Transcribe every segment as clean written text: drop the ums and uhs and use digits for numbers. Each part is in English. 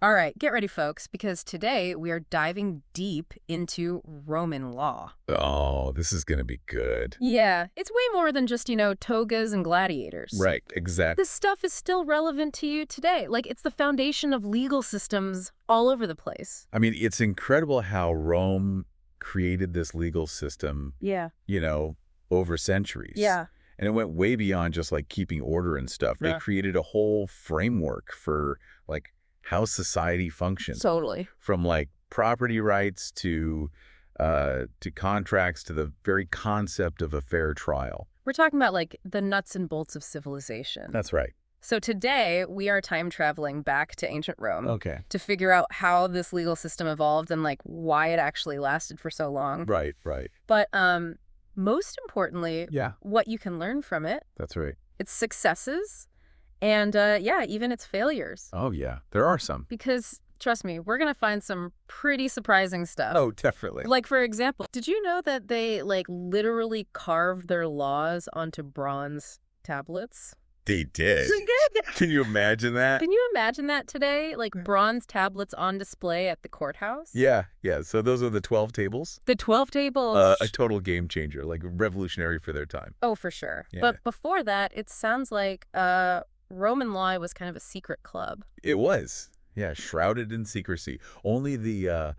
All right, get ready, folks, because today we are diving deep into Roman law. Oh, this is going to be good. Yeah, it's way more than just, togas and gladiators. Right, exactly. This stuff is still relevant to you today. Like, it's the foundation of legal systems all over the place. I mean, it's incredible how Rome created this legal system, Yeah. over centuries. Yeah. And it went way beyond just like keeping order and stuff. They Yeah. created a whole framework for like how society functions, Totally. from like property rights to contracts to the very concept of a fair trial. We're talking about, like, the nuts and bolts of civilization. That's right. So today, we are time traveling back to ancient Rome Okay. to figure out how this legal system evolved and, like, why it actually lasted for so long. Right, right. But most importantly, Yeah, what you can learn from it, that's right. its successes, and even its failures. Oh, yeah. There are some. Because, trust me, we're going to find some pretty surprising stuff. Oh, definitely. Like, for example, did you know that they, like, literally carved their laws onto bronze tablets? They did. Can you imagine that? Can you imagine that today? Like, bronze tablets on display at the courthouse? Yeah, yeah. So those are the 12 tables. The 12 tables. A total game changer, like revolutionary for their time. Oh, for sure. Yeah. But before that, it sounds like Roman law was kind of a secret club. It was. Yeah, shrouded in secrecy. Only the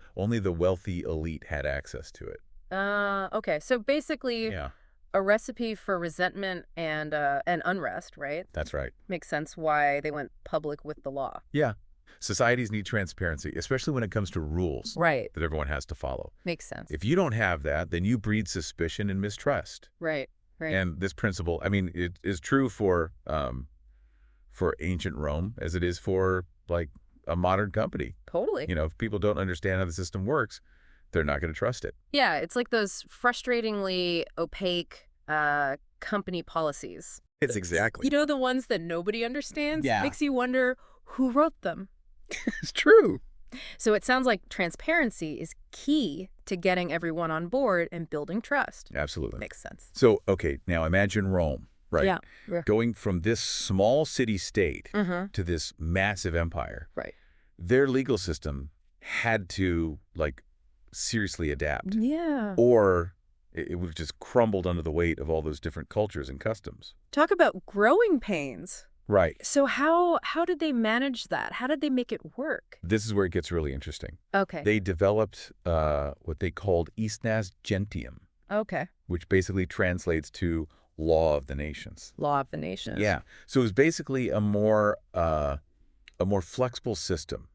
wealthy elite had access to it. Okay. So basically, Yeah, a recipe for resentment and unrest, right? that's right. Makes sense why they went public with the law. Yeah. Societies need transparency, especially when it comes to rules Right. that everyone has to follow. Makes sense. If you don't have that, then you breed suspicion and mistrust. Right. Right. And this principle, I mean, it is true for ancient Rome as it is for like a modern company. Totally. If people don't understand how the system works, they're not going to trust it. Yeah, it's like those frustratingly opaque company policies. It's exactly. The ones that nobody understands? Yeah. Makes you wonder who wrote them. It's true. So it sounds like transparency is key to getting everyone on board and building trust. Absolutely. Makes sense. So, okay, now imagine Rome, right? Yeah. Going from this small city-state Mm-hmm. to this massive empire. Right. Their legal system had to, like, seriously adapt. Yeah. Or it would have just crumbled under the weight of all those different cultures and customs. Talk about growing pains. Right. So how did they manage that? How did they make it work? This is where it gets really interesting. Okay. They developed what they called Eastnas Gentium, Okay. which basically translates to law of the nations. Law of the nations. Yeah. So it was basically a more flexible system,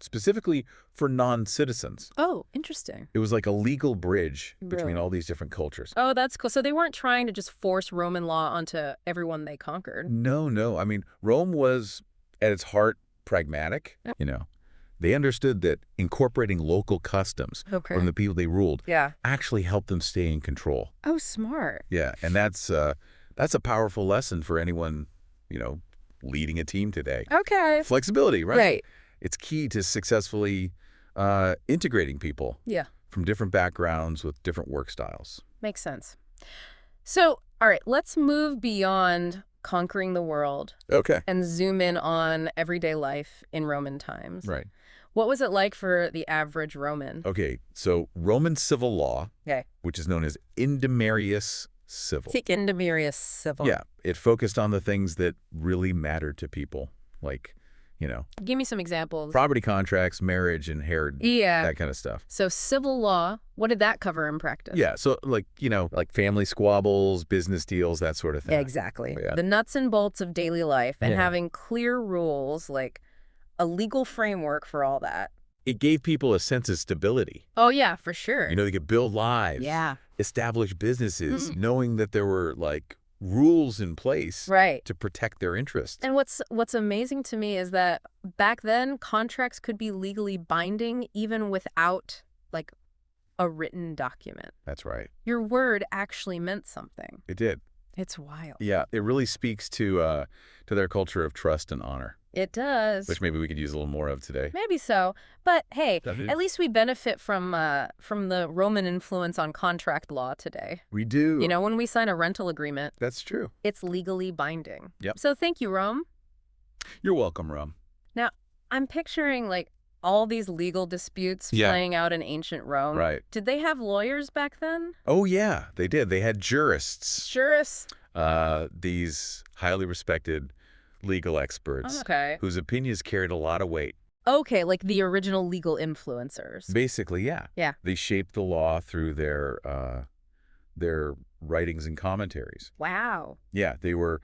specifically for non-citizens. Oh, interesting. It was like a legal bridge between Really? all these different cultures. Oh, that's cool. So they weren't trying to just force Roman law onto everyone they conquered. No. I mean, Rome was at its heart pragmatic. They understood that incorporating local customs Okay. from the people they ruled Yeah. actually helped them stay in control. Oh, smart. Yeah, and that's a powerful lesson for anyone, leading a team today. Okay. Flexibility, right? Right. It's key to successfully integrating people Yeah. from different backgrounds with different work styles. Makes sense. So, all right, let's move beyond conquering the world Okay. and zoom in on everyday life in Roman times. Right. What was it like for the average Roman? Okay, so Roman civil law, Okay. which is known as Indemarius civil. Take Indemarius civil. Yeah, it focused on the things that really mattered to people, like, Give me some examples. property contracts, marriage, inheritance, Yeah. that kind of stuff. So civil law, what did that cover in practice? Yeah, so like, like family squabbles, business deals, that sort of thing. Exactly. Yeah. The nuts and bolts of daily life and Yeah. having clear rules, like a legal framework for all that. It gave people a sense of stability. Oh, yeah, for sure. They could build lives, Yeah. establish businesses, knowing that there were like rules in place Right. to protect their interests. And what's amazing to me is that back then contracts could be legally binding even without like a written document. That's right. Your word actually meant something. It did. It's wild. Yeah, it really speaks to their culture of trust and honor, It does. which maybe we could use a little more of today. Maybe so. But hey, Definitely. at least we benefit from the Roman influence on contract law today. We do. When we sign a rental agreement, That's true. it's legally binding. Yep. So thank you, Rome. You're welcome, Rum. I'm picturing like all these legal disputes Yeah. playing out in ancient Rome. Right. Did they have lawyers back then? Oh, yeah, they did. They had jurists, Jurists. these highly respected legal experts Okay. whose opinions carried a lot of weight. Okay, like the original legal influencers. Basically, yeah. Yeah. They shaped the law through their writings and commentaries. Wow. Yeah, they were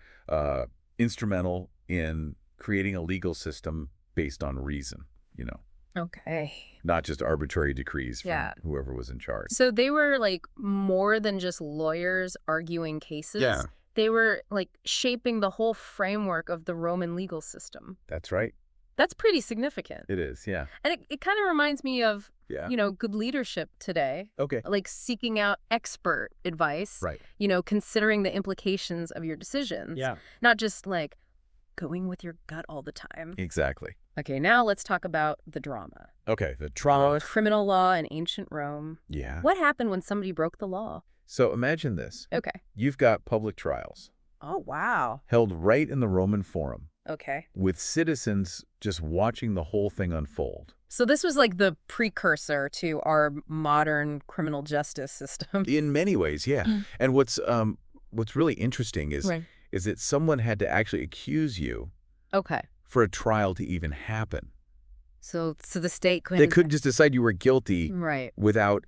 instrumental in creating a legal system based on reason, Okay. not just arbitrary decrees from Yeah. whoever was in charge. So they were like more than just lawyers arguing cases. Yeah. They were like shaping the whole framework of the Roman legal system. That's right. That's pretty significant. It is, yeah. And it kind of reminds me of, Yeah. good leadership today, Okay. like seeking out expert advice, Right. Considering the implications of your decisions. Yeah. Not just like going with your gut all the time. Exactly. Okay, now let's talk about the drama. Okay, the trauma. Criminal law in ancient Rome. Yeah. What happened when somebody broke the law? So imagine this. Okay. You've got public trials Oh, wow. held right in the Roman Forum Okay. with citizens just watching the whole thing unfold. So this was like the precursor to our modern criminal justice system. In many ways, yeah. Mm. And what's really interesting is Right. is that someone had to actually accuse you Okay. for a trial to even happen. So the state couldn't... They couldn't just decide you were guilty Right. without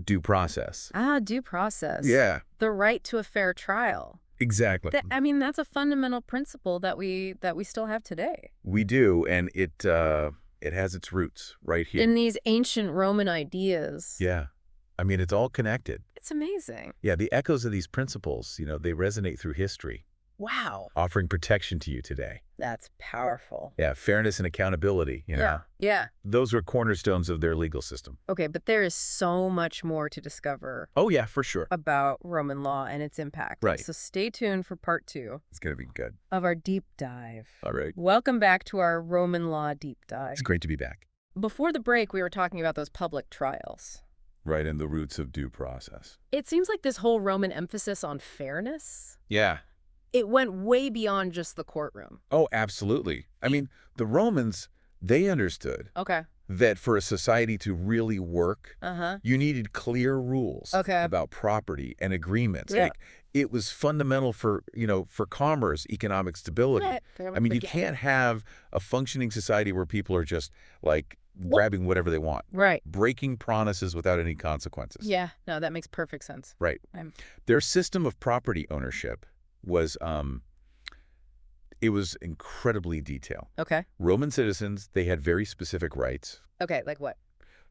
due process. Due process. Yeah, The right to a fair trial. exactly. That's a fundamental principle that we still have today. We do, and it has its roots right here. In these ancient Roman ideas. Yeah. I mean, it's all connected. It's amazing. Yeah, the echoes of these principles, they resonate through history, Wow. offering protection to you today. That's powerful. Yeah, fairness and accountability, Yeah. Yeah. Those were cornerstones of their legal system. Okay, but there is so much more to discover Oh, yeah, for sure. about Roman law and its impact. Right. So stay tuned for part 2 It's going to be good. of our deep dive. All right. Welcome back to our Roman law deep dive. It's great to be back. Before the break, we were talking about those public trials. Right, in the roots of due process. It seems like this whole Roman emphasis on fairness, Yeah. it went way beyond just the courtroom. Oh, absolutely. I mean, the Romans, they understood Okay. that for a society to really work, Uh-huh. you needed clear rules Okay. about property and agreements. Yeah. Like, it was fundamental for commerce, economic stability. I mean, you can't have a functioning society where people are just, like, grabbing whatever they want, Right. breaking promises without any consequences. Yeah. No, that makes perfect sense. Right. Their system of property ownership was it was incredibly detailed. Okay. Roman citizens, they had very specific rights. Okay, like what?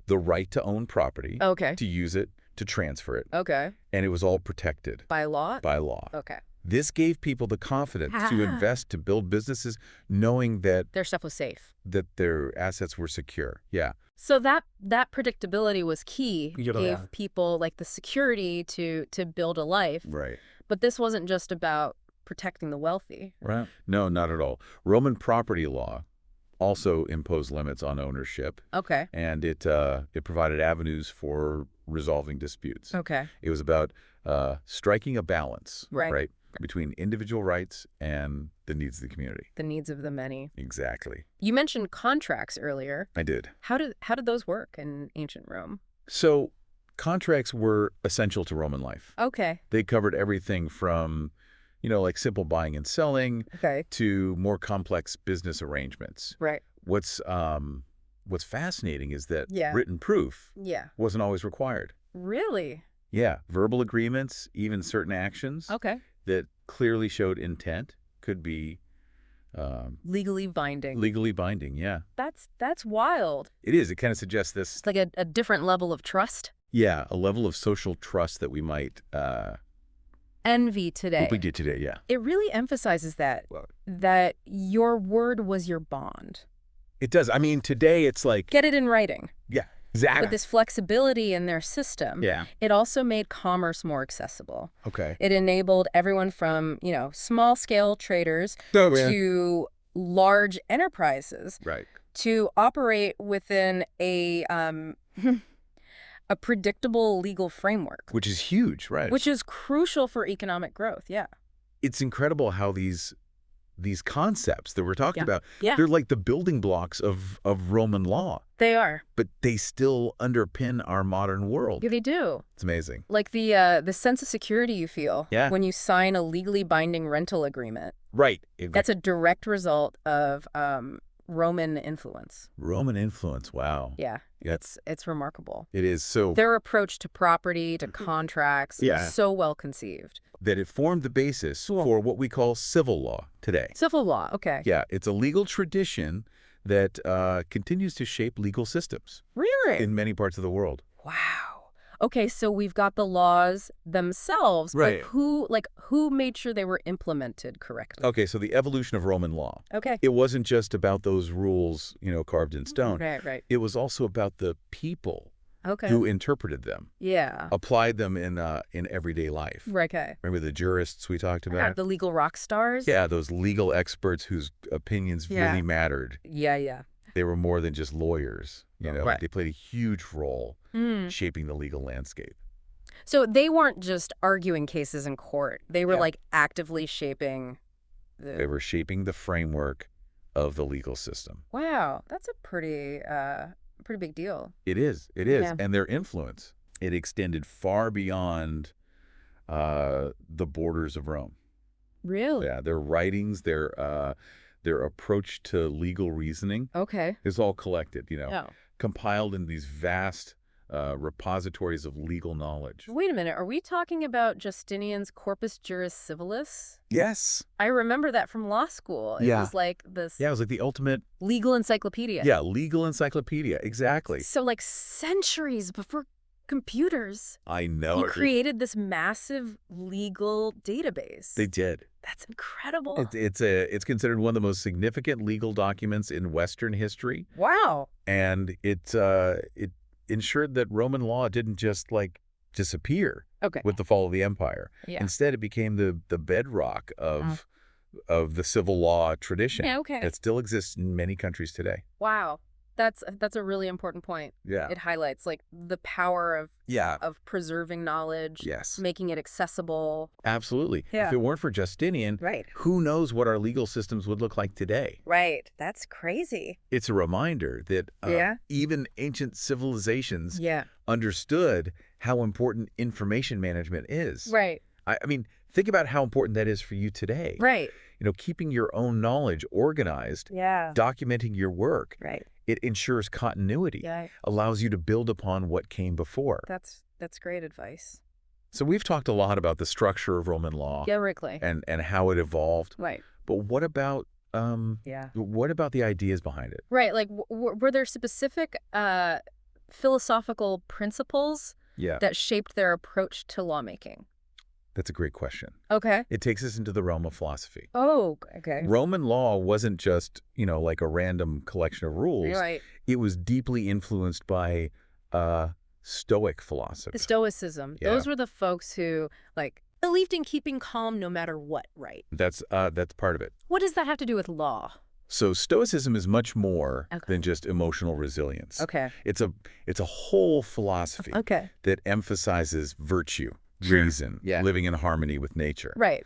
The right to own property, Okay. to use it, to transfer it, Okay. and it was all protected By law? by law. Okay. This gave people the confidence to invest, to build businesses, knowing that Their stuff was safe. their assets were secure. Yeah. So that predictability was key. Yeah. Gave people like the security to build a life. Right. But this wasn't just about protecting the wealthy. Right. No, not at all. Roman property law also imposed limits on ownership, Okay. and it provided avenues for resolving disputes. Okay. It was about striking a balance, Right. between individual rights and the needs of the community. The needs of the many. Exactly. You mentioned contracts earlier. I did. How did those work in ancient Rome? So contracts were essential to Roman life. Okay. They covered everything from, like simple buying and selling Okay. to more complex business arrangements. Right. What's fascinating is that Yeah. written proof Yeah. wasn't always required. Really? Yeah, verbal agreements, even certain actions Okay. that clearly showed intent could be Legally binding. legally binding. Yeah, That's wild. it is. It kind of suggests this, It's like a different level of trust. yeah, a level of social trust that we might Envy today. what we did today. Yeah, It really emphasizes that Well- that your word was your bond. it does. I mean, today it's like, Get it in writing. yeah, exactly. With this flexibility in their system, Yeah. it also made commerce more accessible. Okay. It enabled everyone from, small-scale traders So, yeah. to large enterprises Right. to operate within a a predictable legal framework, Which is huge, right? which is crucial for economic growth. Yeah. It's incredible how these these concepts that we're talking about, Yeah. they're like the building blocks of Roman law, They are. but they still underpin our modern world. Yeah, they do. It's amazing. Like the sense of security you feel when you sign a legally binding rental agreement. Right. That's a direct result of Roman influence. Roman influence. Wow. Yeah. It's remarkable. It is. So their approach to property, to contracts, is so well conceived. that it formed the basis for what we call civil law today. Civil law, okay. Yeah, it's a legal tradition that continues to shape legal systems. Really? In many parts of the world. Wow. Okay, so we've got the laws themselves, right. but who made sure they were implemented correctly? Okay, so the evolution of Roman law. Okay. It wasn't just about those rules, carved in stone. Right. It was also about the people Okay. who interpreted them. Yeah. Applied them in everyday life. Right, okay. Remember the jurists we talked about? The legal rock stars? Yeah, those legal experts whose opinions really mattered. Yeah. They were more than just lawyers, Right. They played a huge role shaping the legal landscape. So they weren't just arguing cases in court. They were actively shaping They were shaping the framework of the legal system. Wow, that's a pretty big deal. It is. Yeah. And their influence, it extended far beyond the borders of Rome. Really? Yeah, their writings, their approach to legal reasoning is all collected, compiled in these vast repositories of legal knowledge. Wait a minute. Are we talking about Justinian's Corpus Juris Civilis? Yes. I remember that from law school. It was like this... Yeah, it was like the ultimate... legal encyclopedia. Yeah, legal encyclopedia. Exactly. So like centuries before computers. I know. He created this massive legal database. They did. That's incredible. It's considered one of the most significant legal documents in Western history. Wow. And it ensured that Roman law didn't just disappear with the fall of the empire. Yeah. Instead, it became the bedrock of the civil law tradition. Yeah, okay. It still exists in many countries today. Wow. That's a really important point. Yeah. It highlights the power of preserving knowledge, Yes. making it accessible. Absolutely. Yeah. If it weren't for Justinian, Right. who knows what our legal systems would look like today? Right. That's crazy. It's a reminder that even ancient civilizations understood how important information management is. Right. I mean, think about how important that is for you today. Right. Keeping your own knowledge organized, documenting your work. Right. It ensures continuity, allows you to build upon what came before. That's great advice. So we've talked a lot about the structure of Roman law. Yeah, Rickley. And how it evolved. Right. But what about what about the ideas behind it? Right. Like, were there specific philosophical principles that shaped their approach to lawmaking? That's a great question. Okay. It takes us into the realm of philosophy. Oh, okay. Roman law wasn't just, like a random collection of rules. Right. It was deeply influenced by Stoic philosophy. The Stoicism. Yeah. Those were the folks who, believed in keeping calm no matter what, right? That's part of it. What does that have to do with law? So Stoicism is much more than just emotional resilience. Okay. It's a whole philosophy that emphasizes virtue. Reason, living in harmony with nature. Right.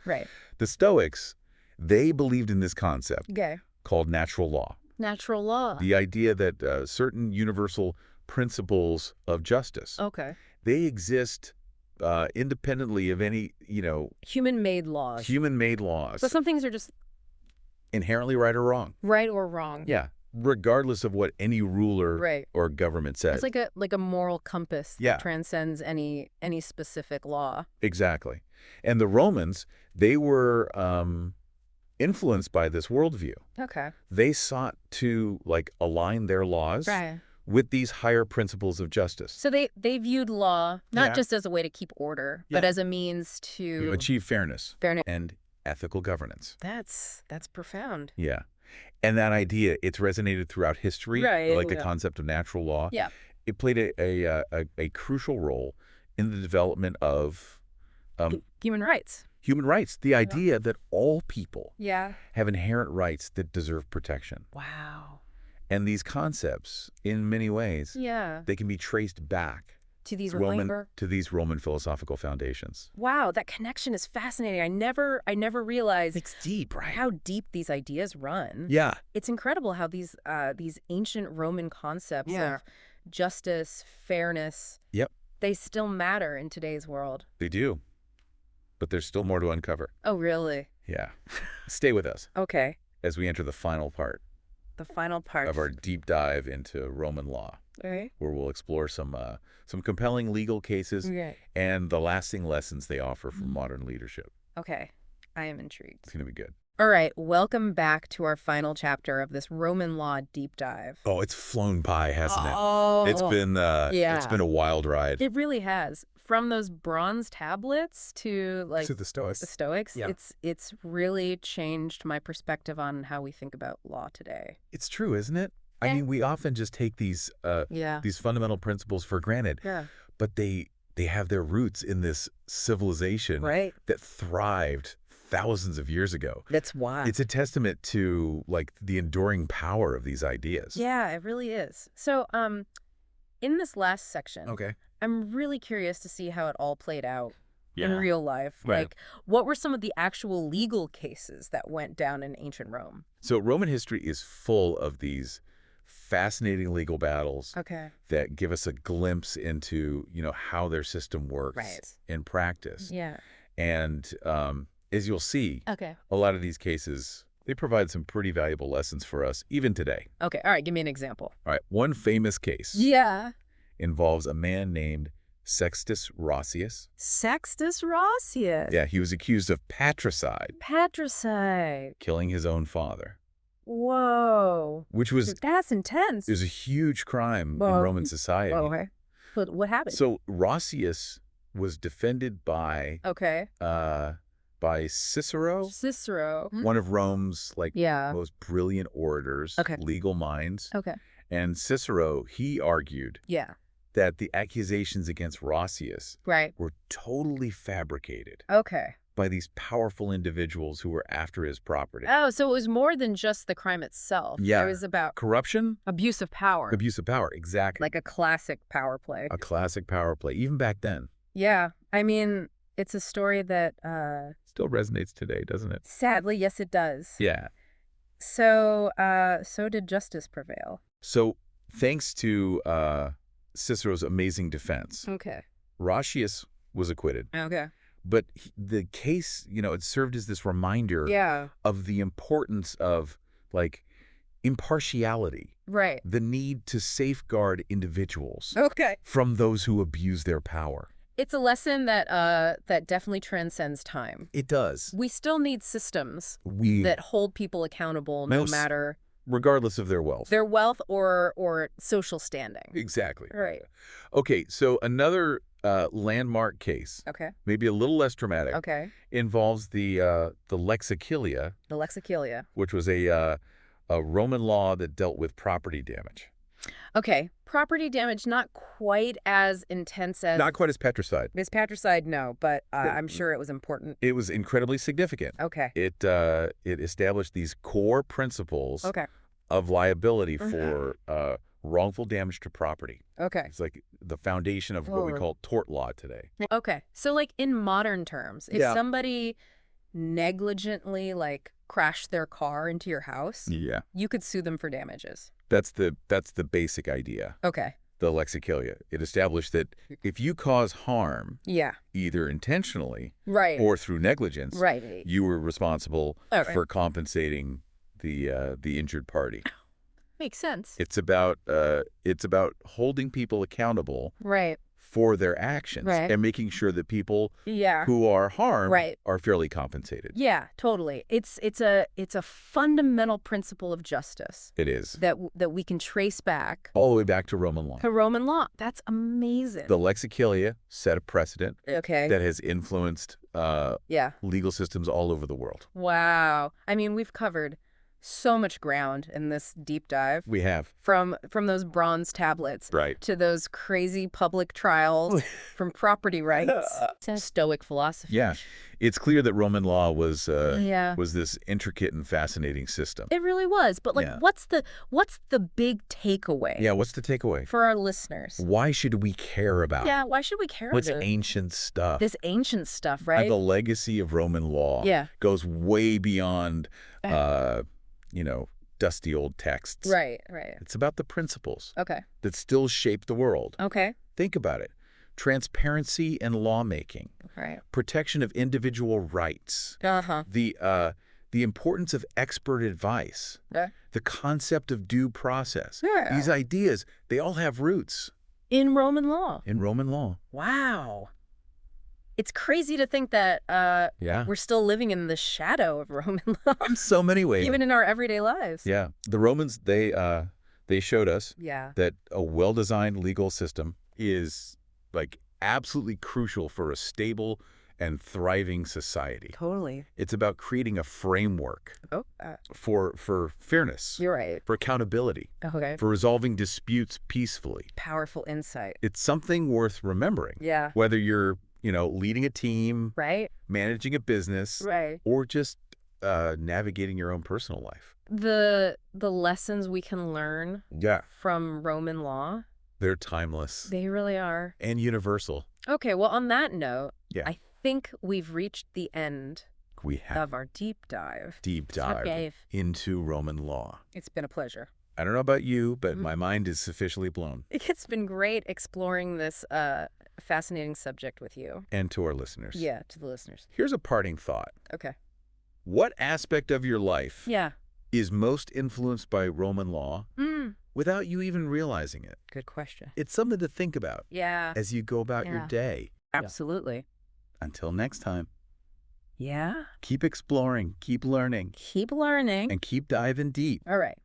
The Stoics, they believed in this concept called natural law. Natural law. The idea that certain universal principles of justice, they exist independently of any, human-made laws. Human-made laws. But some things are just inherently right or wrong. Right or wrong. Yeah. Regardless of what any ruler or government says. It's like a moral compass that transcends any specific law. Exactly. And the Romans, they were influenced by this worldview. Okay. They sought to align their laws with these higher principles of justice. So they viewed law not just as a way to keep order, but as a means to achieve fairness and ethical governance. That's profound. Yeah. And that idea, it's resonated throughout history, the concept of natural law. Yeah. It played a crucial role in the development of human rights. Human rights, the idea that all people have inherent rights that deserve protection. Wow. And these concepts, in many ways, they can be traced back To these Roman philosophical foundations. Wow, that connection is fascinating. I never realized it's deep, right? How deep these ideas run. Yeah. It's incredible how these ancient Roman concepts of justice, fairness, they still matter in today's world. They do. But there's still more to uncover. Oh, really? Yeah. Stay with us. Okay. As we enter the final part. The final part of our deep dive into Roman law. Okay. Where we'll explore some compelling legal cases and the lasting lessons they offer for modern leadership. Okay. I am intrigued. It's going to be good. All right. Welcome back to our final chapter of this Roman law deep dive. Oh, it's flown by, hasn't it? Oh. It's been a wild ride. It really has. From those bronze tablets to the Stoics. The Stoics, it's really changed my perspective on how we think about law today. It's true, isn't it? I mean, we often just take these fundamental principles for granted. Yeah. But they have their roots in this civilization that thrived thousands of years ago. That's why. It's a testament to the enduring power of these ideas. Yeah, it really is. So, in this last section, I'm really curious to see how it all played out in real life. Right. Like, what were some of the actual legal cases that went down in ancient Rome? So Roman history is full of these fascinating legal battles that give us a glimpse into, how their system works in practice. Yeah. And as you'll see, a lot of these cases, they provide some pretty valuable lessons for us, even today. Okay. All right. Give me an example. All right. One famous case involves a man named Sextus Roscius. Sextus Roscius? Yeah, he was accused of patricide. Patricide. Killing his own father. Whoa. That's intense. It was a huge crime in Roman society. Okay. But what happened? So Roscius was defended by Cicero. Cicero. One of Rome's most brilliant orators, legal minds. Okay. And Cicero, he argued that the accusations against Roscius were totally fabricated. Okay. By these powerful individuals who were after his property. Oh, so it was more than just the crime itself. Yeah. It was about corruption? Abuse of power. Abuse of power, exactly. Like a classic power play. A classic power play, even back then. Yeah. I mean, it's a story that still resonates today, doesn't it? Sadly, yes, it does. Yeah. So did justice prevail? So thanks to Cicero's amazing defense, Roscius was acquitted. Okay. But the case, it served as this reminder of the importance of, impartiality. Right. The need to safeguard individuals from those who abuse their power. It's a lesson that definitely transcends time. It does. We still need systems that hold people accountable no matter... Regardless of their wealth. Their wealth or social standing. Exactly. Right. Okay, so another landmark case, maybe a little less dramatic, involves the Lex Aquilia. The Lex Aquilia. Which was a Roman law that dealt with property damage. Okay, property damage not quite as intense as... Not quite as patricide. As patricide, no, but I'm sure it was important. It was incredibly significant. Okay. It established these core principles of liability for wrongful damage to property. Okay. It's like the foundation of what we call tort law today. Okay. So in modern terms, if somebody negligently crashed their car into your house, you could sue them for damages. That's the basic idea. Okay. The Lex Aquilia. It established that if you cause harm, either intentionally or through negligence, you were responsible for compensating the injured party. Makes sense. It's about holding people accountable for their actions and making sure that people who are harmed are fairly compensated. Yeah, totally. It's a fundamental principle of justice. It is. That we can trace back. All the way back to Roman law. To Roman law. That's amazing. The Lex Aquilia set a precedent that has influenced legal systems all over the world. Wow. I mean, we've covered so much ground in this deep dive. We have. From those bronze tablets to those crazy public trials, from property rights to Stoic philosophy. Yeah. It's clear that Roman law was this intricate and fascinating system. It really was. But what's the big takeaway? Yeah, what's the takeaway? For our listeners. Why should we care about it? Yeah, why should we care about it? Ancient stuff. This ancient stuff, right? And the legacy of Roman law goes way beyond dusty old texts. Right. It's about the principles that still shape the world. Okay. Think about it. Transparency in lawmaking. Right. Protection of individual rights. The importance of expert advice. The concept of due process. Yeah. These ideas, they all have roots. In Roman law. In Roman law. Wow. It's crazy to think that we're still living in the shadow of Roman law. In so many ways. Even in our everyday lives. Yeah. The Romans, they showed us that a well-designed legal system is absolutely crucial for a stable and thriving society. Totally. It's about creating a framework for fairness. You're right. For accountability. Okay. For resolving disputes peacefully. Powerful insight. It's something worth remembering. Yeah. Whether you're leading a team, managing a business, or just navigating your own personal life. The lessons we can learn from Roman law, they're timeless. They really are. And universal. Okay, well, on that note, I think we've reached the end of our deep dive. Into Roman law. It's been a pleasure. I don't know about you, but my mind is sufficiently blown. It's been great exploring this fascinating subject with you. And to our listeners. Yeah, to the listeners. Here's a parting thought. Okay. What aspect of your life is most influenced by Roman law without you even realizing it? Good question. It's something to think about as you go about your day. Absolutely. Until next time. Yeah. Keep exploring, keep learning. Keep learning. And keep diving deep. All right.